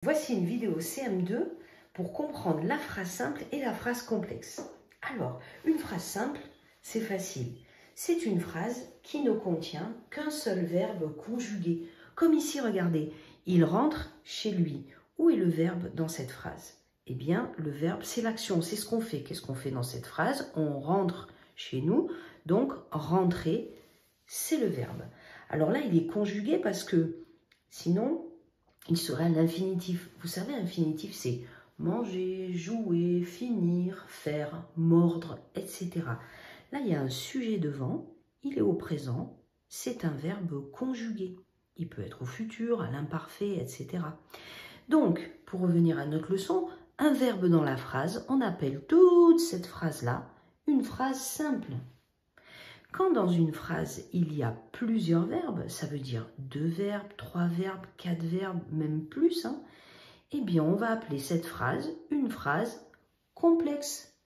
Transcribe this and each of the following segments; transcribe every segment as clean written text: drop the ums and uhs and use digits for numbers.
Voici une vidéo CM2 pour comprendre la phrase simple et la phrase complexe. Alors, une phrase simple, c'est facile. C'est une phrase qui ne contient qu'un seul verbe conjugué. Comme ici, regardez, il rentre chez lui. Où est le verbe dans cette phrase? Eh bien, le verbe, c'est l'action, c'est ce qu'on fait. Qu'est-ce qu'on fait dans cette phrase? On rentre chez nous, donc rentrer, c'est le verbe. Alors là, il est conjugué parce que sinon, il serait à l'infinitif. Vous savez, infinitif, c'est manger, jouer, finir, faire, mordre, etc. Là, il y a un sujet devant, il est au présent, c'est un verbe conjugué. Il peut être au futur, à l'imparfait, etc. Donc, pour revenir à notre leçon, un verbe dans la phrase, on appelle toute cette phrase-là une phrase simple. Quand dans une phrase, il y a plusieurs verbes, ça veut dire 2 verbes, 3 verbes, 4 verbes, même plus, eh bien, on va appeler cette phrase une phrase complexe.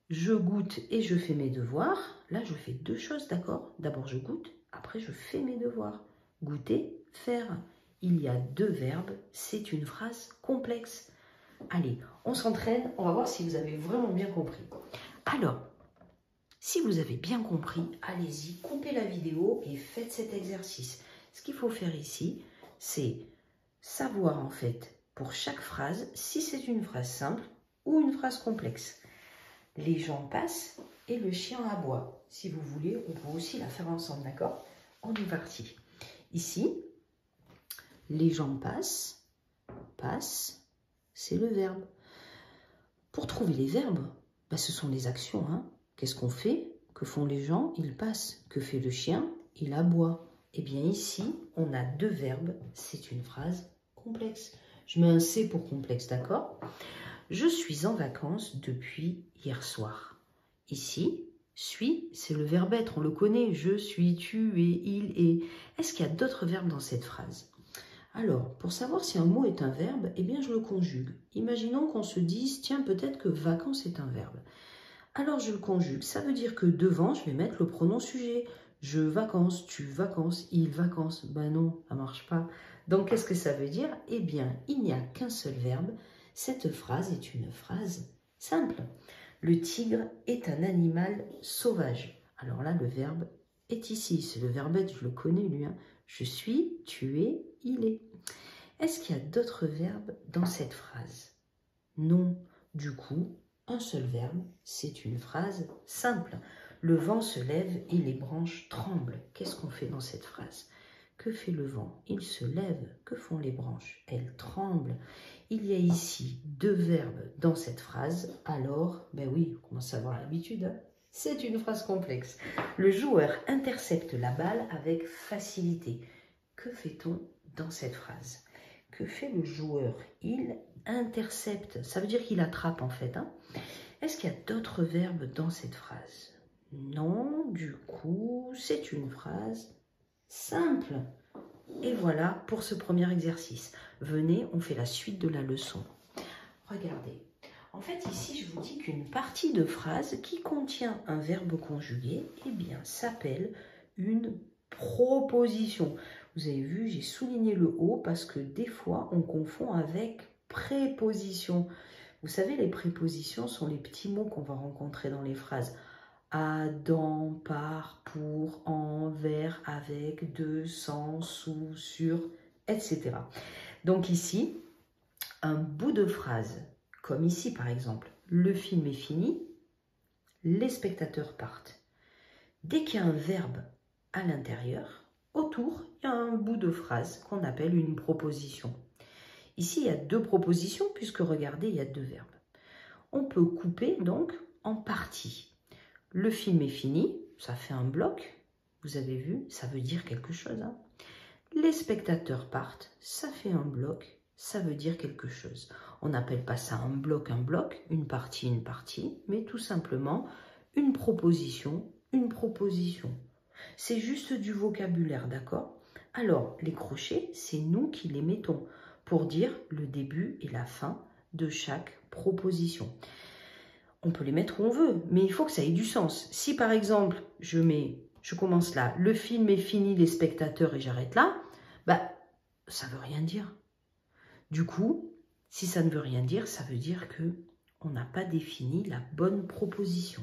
Je goûte et je fais mes devoirs. Là, je fais 2 choses, d'accord? D'abord, je goûte, après, je fais mes devoirs. Goûter, faire. Il y a 2 verbes, c'est une phrase complexe. Allez, on s'entraîne, on va voir si vous avez vraiment bien compris. Alors, si vous avez bien compris, allez-y, coupez la vidéo et faites cet exercice. Ce qu'il faut faire ici, c'est savoir en fait pour chaque phrase si c'est une phrase simple ou une phrase complexe. Les gens passent et le chien aboie. Si vous voulez, on peut aussi la faire ensemble, d'accord? On est parti. Ici, les gens passent, c'est le verbe. Pour trouver les verbes, ce sont les actions, Qu'est-ce qu'on fait? Que font les gens? Ils passent. Que fait le chien? Il aboie. Eh bien ici, on a 2 verbes. C'est une phrase complexe. Je mets un C pour complexe, d'accord? Je suis en vacances depuis hier soir. Ici, suis, c'est le verbe être. On le connaît. Je suis, tu es, il est. Est-ce qu'il y a d'autres verbes dans cette phrase? Alors, pour savoir si un mot est un verbe, eh bien je le conjugue. Imaginons qu'on se dise, tiens, peut-être que vacances est un verbe. Alors je le conjugue, ça veut dire que devant, je vais mettre le pronom sujet. Je vacances, tu vacances, il vacances. Ben non, ça ne marche pas. Donc qu'est-ce que ça veut dire? Eh bien, il n'y a qu'un seul verbe. Cette phrase est une phrase simple. Le tigre est un animal sauvage. Alors là, le verbe est ici. C'est le verbe être, je le connais lui. Je suis, tu es, il est. Est-ce qu'il y a d'autres verbes dans cette phrase? Non. Du coup, un seul verbe, c'est une phrase simple. Le vent se lève et les branches tremblent. Qu'est-ce qu'on fait dans cette phrase? Que fait le vent? Il se lève. Que font les branches? Elles tremblent. Il y a ici 2 verbes dans cette phrase. Alors, ben oui, on commence à avoir l'habitude. C'est une phrase complexe. Le joueur intercepte la balle avec facilité. Que fait-on dans cette phrase? Que fait le joueur? Il intercepte. Ça veut dire qu'il attrape en fait. Est-ce qu'il y a d'autres verbes dans cette phrase? Non, du coup, c'est une phrase simple. Et voilà pour ce premier exercice. Venez, on fait la suite de la leçon. Regardez. En fait, ici, je vous dis qu'une partie de phrase qui contient un verbe conjugué, eh bien, s'appelle une proposition. Vous avez vu, j'ai souligné le haut parce que des fois, on confond avec préposition. Vous savez, les prépositions sont les petits mots qu'on va rencontrer dans les phrases. À, dans, par, pour, en, vers, avec, de, sans, sous, sur, etc. Donc ici, un bout de phrase, comme ici par exemple, le film est fini, les spectateurs partent. Dès qu'il y a un verbe à l'intérieur, autour, il y a un bout de phrase qu'on appelle une proposition. Ici, il y a 2 propositions puisque regardez, il y a 2 verbes. On peut couper donc en parties. Le film est fini, ça fait un bloc. Vous avez vu, ça veut dire quelque chose. Les spectateurs partent, ça fait un bloc, ça veut dire quelque chose. On n'appelle pas ça un bloc, une partie, mais tout simplement une proposition, une proposition. C'est juste du vocabulaire, d'accord? Alors, les crochets, c'est nous qui les mettons pour dire le début et la fin de chaque proposition. On peut les mettre où on veut, mais il faut que ça ait du sens. Si par exemple, je commence là, le film est fini, les spectateurs, et j'arrête là, ça ne veut rien dire. Du coup, si ça ne veut rien dire, ça veut dire que on n'a pas défini la bonne proposition.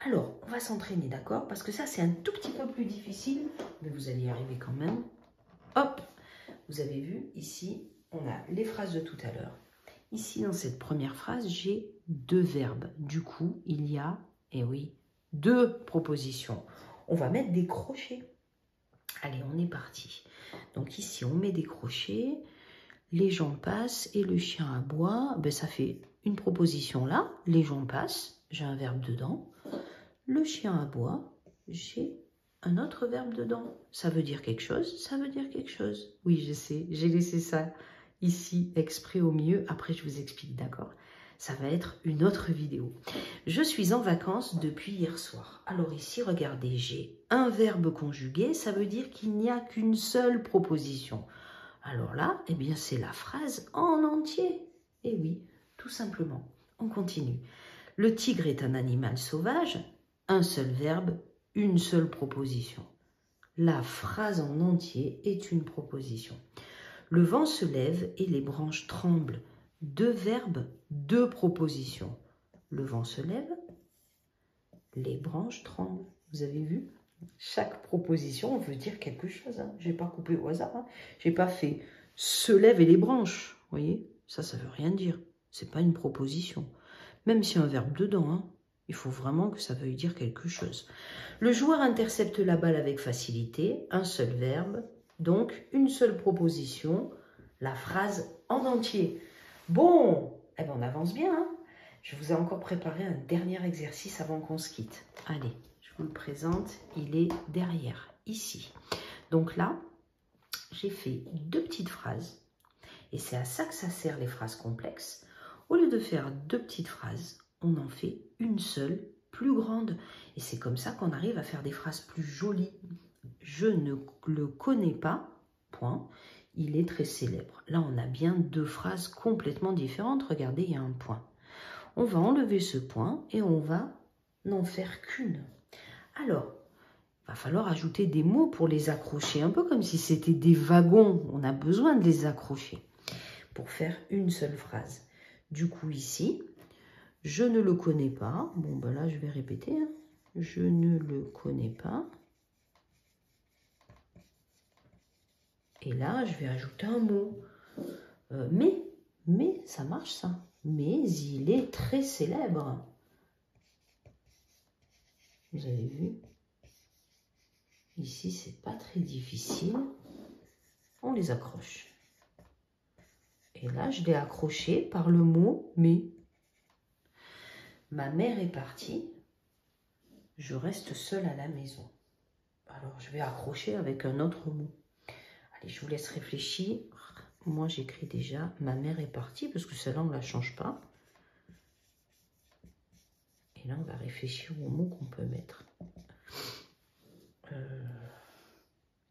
Alors, on va s'entraîner, d'accord? Parce que ça, c'est un tout petit peu plus difficile, mais vous allez y arriver quand même. Hop! Vous avez vu, ici, on a les phrases de tout à l'heure. Ici, dans cette première phrase, j'ai 2 verbes. Du coup, il y a, eh oui, 2 propositions. On va mettre des crochets. Allez, on est parti. Donc ici, on met des crochets. Les gens passent et le chien aboie. Ben, ça fait une proposition là. Les gens passent, j'ai un verbe dedans. Le chien aboie, j'ai un autre verbe dedans. Ça veut dire quelque chose, ça veut dire quelque chose. Oui, je sais, j'ai laissé ça ici exprès au milieu. Après, je vous explique, d'accord? Ça va être une autre vidéo. Je suis en vacances depuis hier soir. Alors ici, regardez, j'ai un verbe conjugué. Ça veut dire qu'il n'y a qu'une seule proposition. Alors là, eh bien, c'est la phrase en entier. Et oui, tout simplement. On continue. Le tigre est un animal sauvage. Un seul verbe, une seule proposition. La phrase en entier est une proposition. Le vent se lève et les branches tremblent. 2 verbes, 2 propositions. Le vent se lève, les branches tremblent. Vous avez vu? Chaque proposition veut dire quelque chose. Hein. Je n'ai pas coupé au hasard. Hein. Je n'ai pas fait se lève et les branches. Vous voyez? Ça ne veut rien dire. Ce n'est pas une proposition. Même s'il y a un verbe dedans, hein. Il faut vraiment que ça veuille dire quelque chose. Le joueur intercepte la balle avec facilité, un seul verbe, donc une seule proposition, la phrase en entier. Bon, eh ben on avance bien. Hein. Je vous ai encore préparé un dernier exercice avant qu'on se quitte. Allez, je vous le présente, il est derrière, ici. Donc là, j'ai fait 2 petites phrases, et c'est à ça que ça sert les phrases complexes. Au lieu de faire 2 petites phrases, on en fait une seule, plus grande. Et c'est comme ça qu'on arrive à faire des phrases plus jolies. Je ne le connais pas, point. Il est très célèbre. Là, on a bien 2 phrases complètement différentes. Regardez, il y a un point. On va enlever ce point et on va n'en faire qu'une. Alors, il va falloir ajouter des mots pour les accrocher. Un peu comme si c'était des wagons. On a besoin de les accrocher pour faire une seule phrase. Du coup, ici, je ne le connais pas. Bon, ben là, je vais répéter. Hein. Je ne le connais pas. Et là, je vais ajouter un mot. Mais, ça marche ça. Mais il est très célèbre. Vous avez vu? Ici, c'est pas très difficile. On les accroche. Et là, je l'ai accroché par le mot « mais ». Ma mère est partie. Je reste seule à la maison. Alors, je vais accrocher avec un autre mot. Allez, je vous laisse réfléchir. Moi, j'écris déjà « ma mère est partie » parce que celle-là, on ne la change pas. Et là, on va réfléchir aux mots qu'on peut mettre.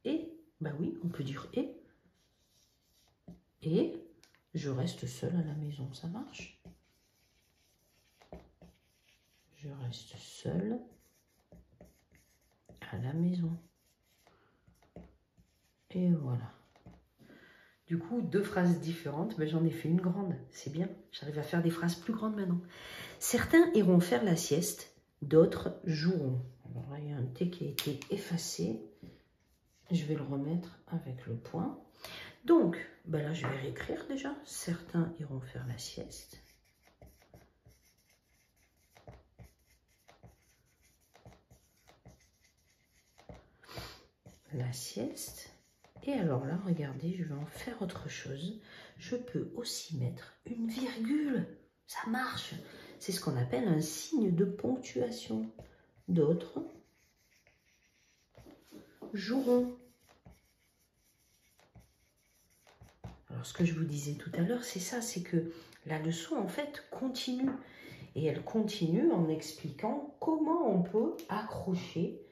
Et, bah oui, on peut dire « et ». Et je reste seule à la maison, ça marche? Je reste seule à la maison. Et voilà. Du coup, 2 phrases différentes, mais j'en ai fait une grande. C'est bien, j'arrive à faire des phrases plus grandes maintenant. Certains iront faire la sieste, d'autres joueront. Alors là, il y a un T qui a été effacé. Je vais le remettre avec le point. Donc, ben là, je vais réécrire déjà. Certains iront faire la sieste. La sieste. Et alors là, regardez, je vais en faire autre chose. Je peux aussi mettre une virgule. Ça marche. C'est ce qu'on appelle un signe de ponctuation. D'autres joueront. Alors, ce que je vous disais tout à l'heure, c'est ça, c'est que la leçon, en fait, continue. Et elle continue en expliquant comment on peut accrocher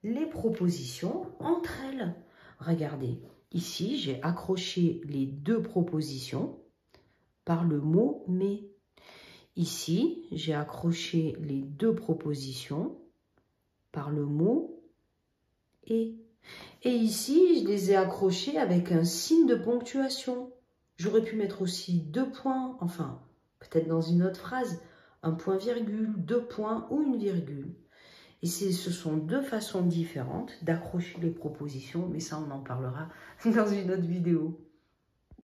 les propositions entre elles. Regardez, ici, j'ai accroché les 2 propositions par le mot « mais ». Ici, j'ai accroché les 2 propositions par le mot « et ». Et ici, je les ai accrochées avec un signe de ponctuation. J'aurais pu mettre aussi 2 points, enfin, peut-être dans une autre phrase, un point-virgule, 2 points ou une virgule. Et ce sont deux façons différentes d'accrocher les propositions, mais ça, on en parlera dans une autre vidéo.